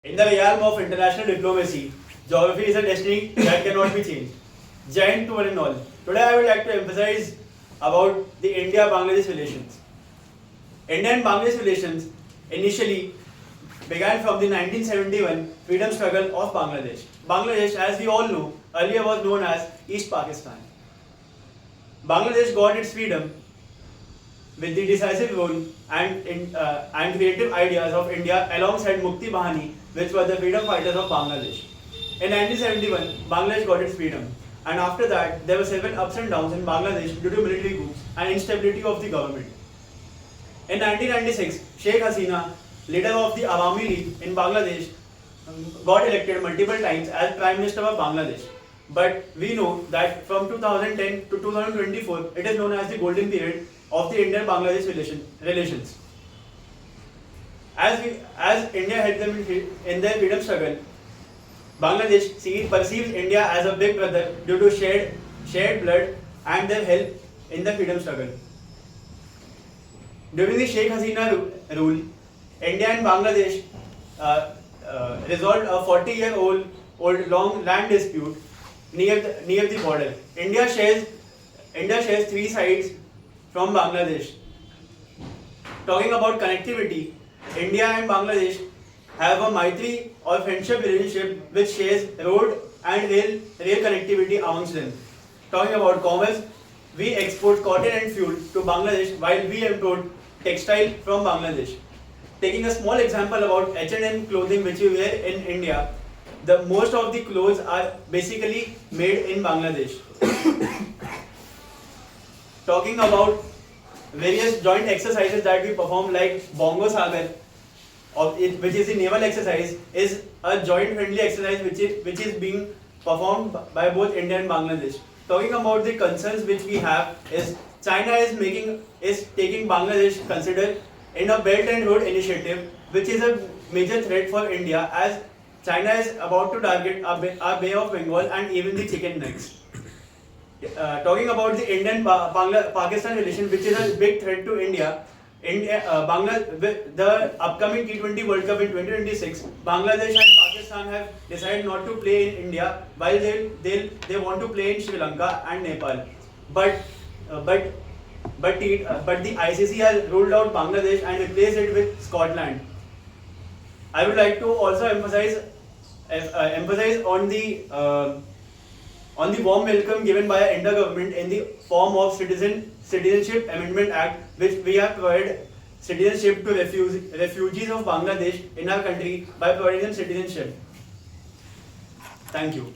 In the realm of international diplomacy, geography is a destiny that cannot be changed. Giant to one and all. Today I would like to emphasize about the India-Bangladesh relations. India and Bangladesh relations initially began from the 1971 freedom struggle of Bangladesh. Bangladesh, as we all know, earlier was known as East Pakistan. Bangladesh got its freedom with the decisive role and creative ideas of India alongside Mukti Bahani, which were the freedom fighters of Bangladesh. In 1971, Bangladesh got its freedom, and after that, there were several ups and downs in Bangladesh due to military coups and instability of the government. In 1996, Sheikh Hasina, leader of the Awami League in Bangladesh, got elected multiple times as Prime Minister of Bangladesh. But we know that from 2010 to 2024, it is known as the golden period of the Indian-Bangladesh relations. As India helped them in their freedom struggle, Bangladesh perceives India as a big brother due to shared blood and their help in the freedom struggle. During the Sheikh Hasina rule, India and Bangladesh resolved a 40-year-old long land dispute near the border. India shares 3 sides from Bangladesh. Talking about connectivity, India and Bangladesh have a Maitri or friendship relationship which shares road and rail connectivity amongst them. Talking about commerce, we export cotton and fuel to Bangladesh while we import textile from Bangladesh. Taking a small example about H&M clothing which we wear in India, most of the clothes are basically made in Bangladesh. Talking about various joint exercises that we perform like Bongo Sagar, which is a naval exercise, is a joint friendly exercise which is being performed by both India and Bangladesh. Talking about the concerns which we have is China is taking Bangladesh considered in a Belt and Road initiative, which is a major threat for India as China is about to target our Bay of Bengal and even the chicken necks. Talking about the Indian-Pakistan relation, which is a big threat to India, the upcoming T20 World Cup in 2026, Bangladesh and Pakistan have decided not to play in India while they want to play in Sri Lanka and Nepal. But the ICC has ruled out Bangladesh and replaced it with Scotland. I would like to also emphasize on the warm welcome given by our India government in the form of Citizenship Amendment Act, which we have provided citizenship to refugees of Bangladesh in our country by providing them citizenship. Thank you.